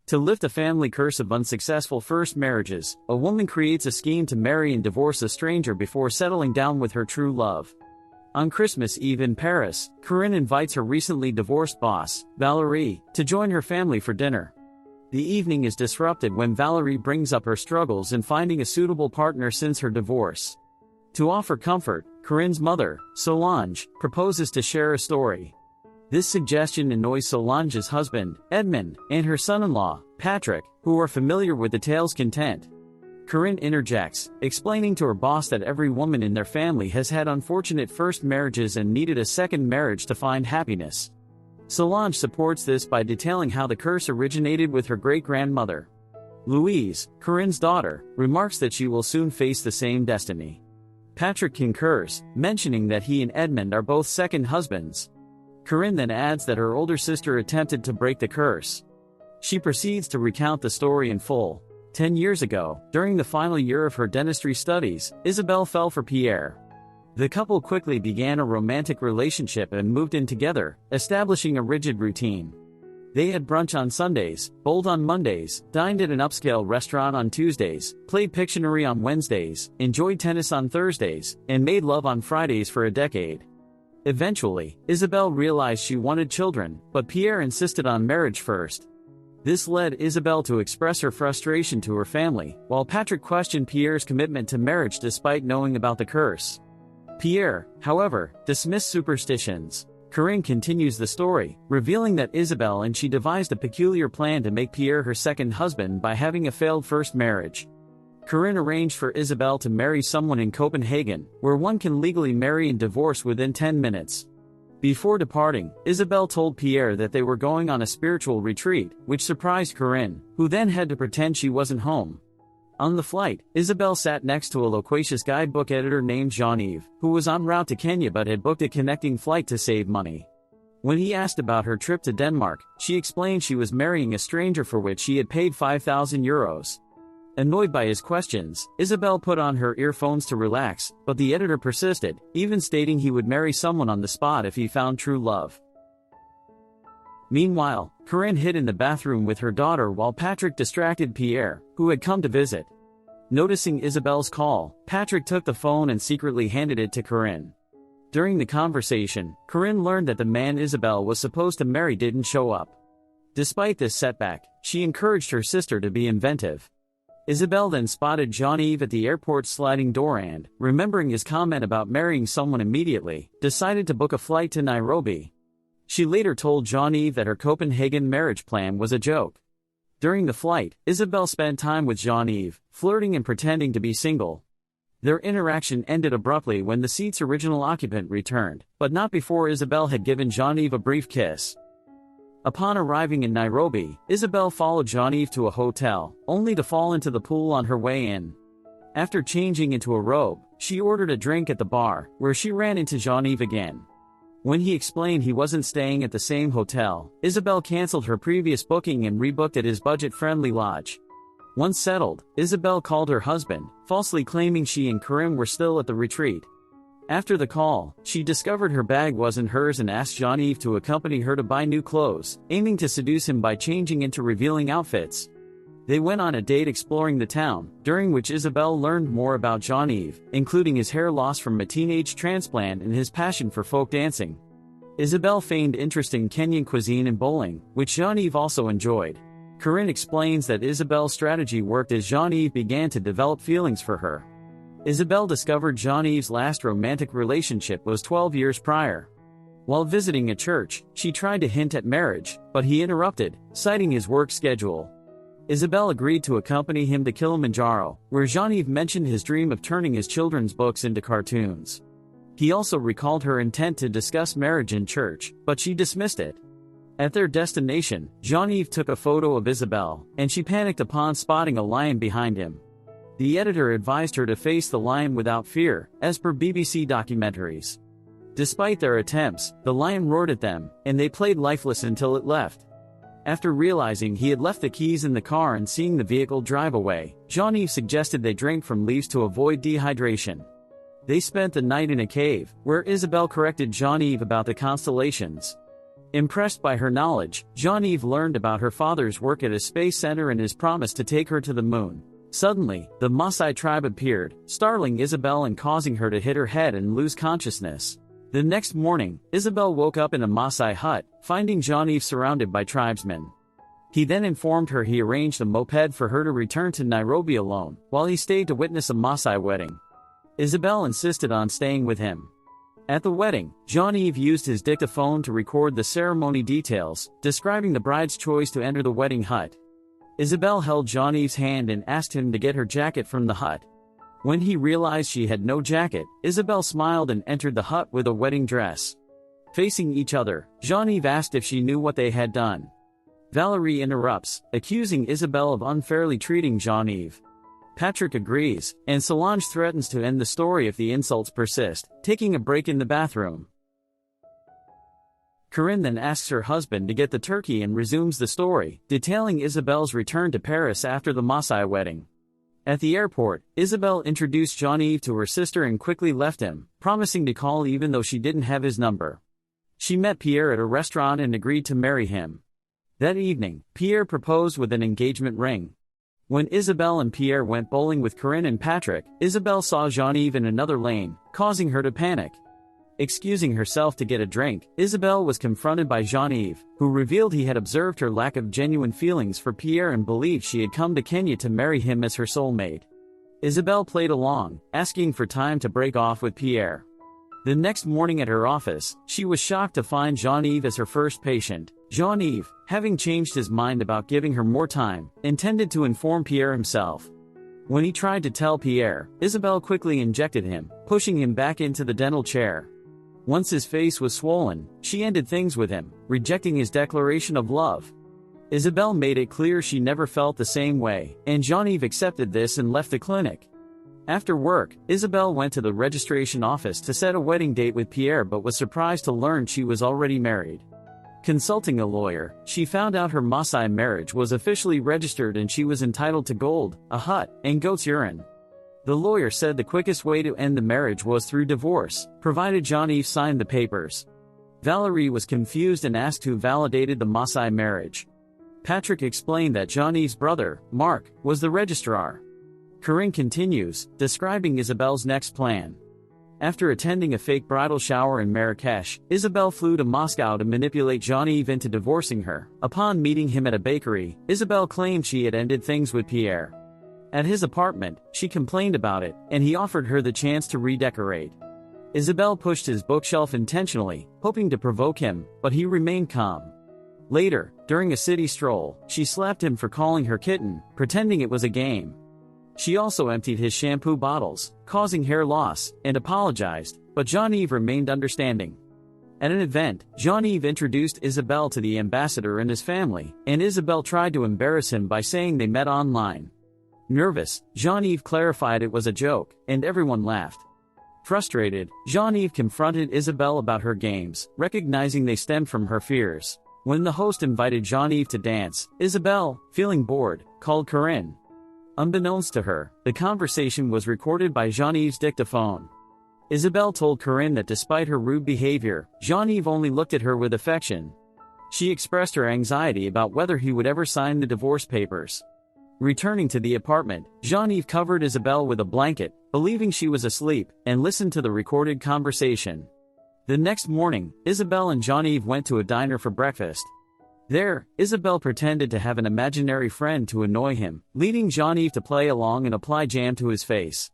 To lift a family curse of unsuccessful first marriages, a woman creates a scheme to marry and divorce a stranger before settling down with her true love. On Christmas Eve in Paris, Corinne invites her recently divorced boss, Valérie, to join her family for dinner. The evening is disrupted when Valérie brings up her struggles in finding a suitable partner since her divorce. To offer comfort, Corinne's mother, Solange, proposes to share a story. This suggestion annoys Solange's husband, Edmond, and her son-in-law, Patrick, who are familiar with the tale's content. Corinne interjects, explaining to her boss that every woman in their family has had unfortunate first marriages and needed a second marriage to find happiness. Solange supports this by detailing how the curse originated with her great-grandmother. Louise, Corinne's daughter, remarks that she will soon face the same destiny. Patrick concurs, mentioning that he and Edmond are both second husbands. Corinne then adds that her older sister attempted to break the curse. She proceeds to recount the story in full. 10 years ago, during the final year of her dentistry studies, Isabelle fell for Pierre. The couple quickly began a romantic relationship and moved in together, establishing a rigid routine. They had brunch on Sundays, bowled on Mondays, dined at an upscale restaurant on Tuesdays, played Pictionary on Wednesdays, enjoyed tennis on Thursdays, and made love on Fridays for a decade. Eventually, Isabelle realized she wanted children, but Pierre insisted on marriage first. This led Isabelle to express her frustration to her family, while Patrick questioned Pierre's commitment to marriage despite knowing about the curse. Pierre, however, dismissed superstitions. Corinne continues the story, revealing that Isabelle and she devised a peculiar plan to make Pierre her second husband by having a failed first marriage. Corinne arranged for Isabelle to marry someone in Copenhagen, where one can legally marry and divorce within 10 minutes. Before departing, Isabelle told Pierre that they were going on a spiritual retreat, which surprised Corinne, who then had to pretend she wasn't home. On the flight, Isabelle sat next to a loquacious guidebook editor named Jean-Yves, who was en route to Kenya but had booked a connecting flight to save money. When he asked about her trip to Denmark, she explained she was marrying a stranger for which she had paid €5,000. Annoyed by his questions, Isabelle put on her earphones to relax, but the editor persisted, even stating he would marry someone on the spot if he found true love. Meanwhile, Corinne hid in the bathroom with her daughter while Patrick distracted Pierre, who had come to visit. Noticing Isabelle's call, Patrick took the phone and secretly handed it to Corinne. During the conversation, Corinne learned that the man Isabelle was supposed to marry didn't show up. Despite this setback, she encouraged her sister to be inventive. Isabelle then spotted Jean-Yves at the airport's sliding door and, remembering his comment about marrying someone immediately, decided to book a flight to Nairobi. She later told Jean-Yves that her Copenhagen marriage plan was a joke. During the flight, Isabelle spent time with Jean-Yves, flirting and pretending to be single. Their interaction ended abruptly when the seat's original occupant returned, but not before Isabelle had given Jean-Yves a brief kiss. Upon arriving in Nairobi, Isabelle followed Jean-Yves to a hotel, only to fall into the pool on her way in. After changing into a robe, she ordered a drink at the bar, where she ran into Jean-Yves again. When he explained he wasn't staying at the same hotel, Isabelle canceled her previous booking and rebooked at his budget-friendly lodge. Once settled, Isabelle called her husband, falsely claiming she and Corinne were still at the retreat. After the call, she discovered her bag wasn't hers and asked Jean-Yves to accompany her to buy new clothes, aiming to seduce him by changing into revealing outfits. They went on a date exploring the town, during which Isabelle learned more about Jean-Yves, including his hair loss from a teenage transplant and his passion for folk dancing. Isabelle feigned interest in Kenyan cuisine and bowling, which Jean-Yves also enjoyed. Corinne explains that Isabelle's strategy worked as Jean-Yves began to develop feelings for her. Isabelle discovered Jean-Yves' last romantic relationship was 12 years prior. While visiting a church, she tried to hint at marriage, but he interrupted, citing his work schedule. Isabelle agreed to accompany him to Kilimanjaro, where Jean-Yves mentioned his dream of turning his children's books into cartoons. He also recalled her intent to discuss marriage in church, but she dismissed it. At their destination, Jean-Yves took a photo of Isabelle, and she panicked upon spotting a lion behind him. The editor advised her to face the lion without fear, as per BBC documentaries. Despite their attempts, the lion roared at them, and they played lifeless until it left. After realizing he had left the keys in the car and seeing the vehicle drive away, Jean-Yves suggested they drink from leaves to avoid dehydration. They spent the night in a cave, where Isabelle corrected Jean-Yves about the constellations. Impressed by her knowledge, Jean-Yves learned about her father's work at a space center and his promise to take her to the moon. Suddenly, the Maasai tribe appeared, startling Isabelle and causing her to hit her head and lose consciousness. The next morning, Isabelle woke up in a Maasai hut, finding Jean-Yves surrounded by tribesmen. He then informed her he arranged a moped for her to return to Nairobi alone, while he stayed to witness a Maasai wedding. Isabelle insisted on staying with him. At the wedding, Jean-Yves used his dictaphone to record the ceremony details, describing the bride's choice to enter the wedding hut. Isabelle held Jean-Yves' hand and asked him to get her jacket from the hut. When he realized she had no jacket, Isabelle smiled and entered the hut with a wedding dress. Facing each other, Jean-Yves asked if she knew what they had done. Valerie interrupts, accusing Isabelle of unfairly treating Jean-Yves. Patrick agrees, and Solange threatens to end the story if the insults persist, taking a break in the bathroom. Corinne then asks her husband to get the turkey and resumes the story, detailing Isabelle's return to Paris after the Maasai wedding. At the airport, Isabelle introduced Jean-Yves to her sister and quickly left him, promising to call even though she didn't have his number. She met Pierre at a restaurant and agreed to marry him. That evening, Pierre proposed with an engagement ring. When Isabelle and Pierre went bowling with Corinne and Patrick, Isabelle saw Jean-Yves in another lane, causing her to panic. Excusing herself to get a drink, Isabelle was confronted by Jean-Yves, who revealed he had observed her lack of genuine feelings for Pierre and believed she had come to Kenya to marry him as her soulmate. Isabelle played along, asking for time to break off with Pierre. The next morning at her office, she was shocked to find Jean-Yves as her first patient. Jean-Yves, having changed his mind about giving her more time, intended to inform Pierre himself. When he tried to tell Pierre, Isabelle quickly injected him, pushing him back into the dental chair. Once his face was swollen, she ended things with him, rejecting his declaration of love. Isabelle made it clear she never felt the same way, and Jean-Yves accepted this and left the clinic. After work, Isabelle went to the registration office to set a wedding date with Pierre but was surprised to learn she was already married. Consulting a lawyer, she found out her Maasai marriage was officially registered and she was entitled to gold, a hut, and goat's urine. The lawyer said the quickest way to end the marriage was through divorce, provided Jean-Yves signed the papers. Valerie was confused and asked who validated the Maasai marriage. Patrick explained that Jean-Yves' brother, Mark, was the registrar. Corinne continues, describing Isabelle's next plan. After attending a fake bridal shower in Marrakesh, Isabelle flew to Moscow to manipulate Jean-Yves into divorcing her. Upon meeting him at a bakery, Isabelle claimed she had ended things with Pierre. At his apartment, she complained about it, and he offered her the chance to redecorate. Isabelle pushed his bookshelf intentionally, hoping to provoke him, but he remained calm. Later, during a city stroll, she slapped him for calling her kitten, pretending it was a game. She also emptied his shampoo bottles, causing hair loss, and apologized, but Jean-Yves remained understanding. At an event, Jean-Yves introduced Isabelle to the ambassador and his family, and Isabelle tried to embarrass him by saying they met online. Nervous, Jean-Yves clarified it was a joke, and everyone laughed. Frustrated, Jean-Yves confronted Isabelle about her games, recognizing they stemmed from her fears. When the host invited Jean-Yves to dance, Isabelle, feeling bored, called Corinne. Unbeknownst to her, the conversation was recorded by Jean-Yves' dictaphone. Isabelle told Corinne that despite her rude behavior, Jean-Yves only looked at her with affection. She expressed her anxiety about whether he would ever sign the divorce papers. Returning to the apartment, Jean-Yves covered Isabelle with a blanket, believing she was asleep, and listened to the recorded conversation. The next morning, Isabelle and Jean-Yves went to a diner for breakfast. There, Isabelle pretended to have an imaginary friend to annoy him, leading Jean-Yves to play along and apply jam to his face.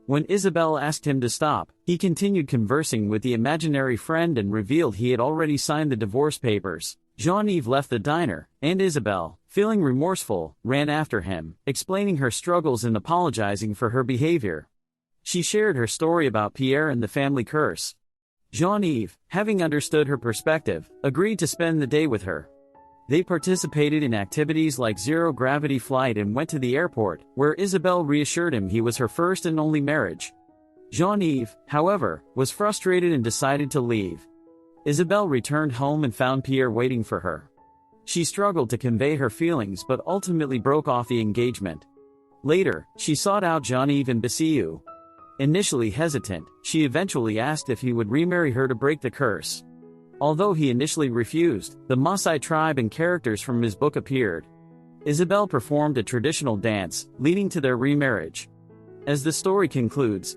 When Isabelle asked him to stop, he continued conversing with the imaginary friend and revealed he had already signed the divorce papers. Jean-Yves left the diner, and Isabelle, feeling remorseful, ran after him, explaining her struggles and apologizing for her behavior. She shared her story about Pierre and the family curse. Jean-Yves, having understood her perspective, agreed to spend the day with her. They participated in activities like zero-gravity flight and went to the airport, where Isabelle reassured him he was her first and only marriage. Jean-Yves, however, was frustrated and decided to leave. Isabelle returned home and found Pierre waiting for her. She struggled to convey her feelings but ultimately broke off the engagement. Later, she sought out Jean-Yves in Bisiou. Initially hesitant, she eventually asked if he would remarry her to break the curse. Although he initially refused, the Maasai tribe and characters from his book appeared. Isabel performed a traditional dance, leading to their remarriage. As the story concludes,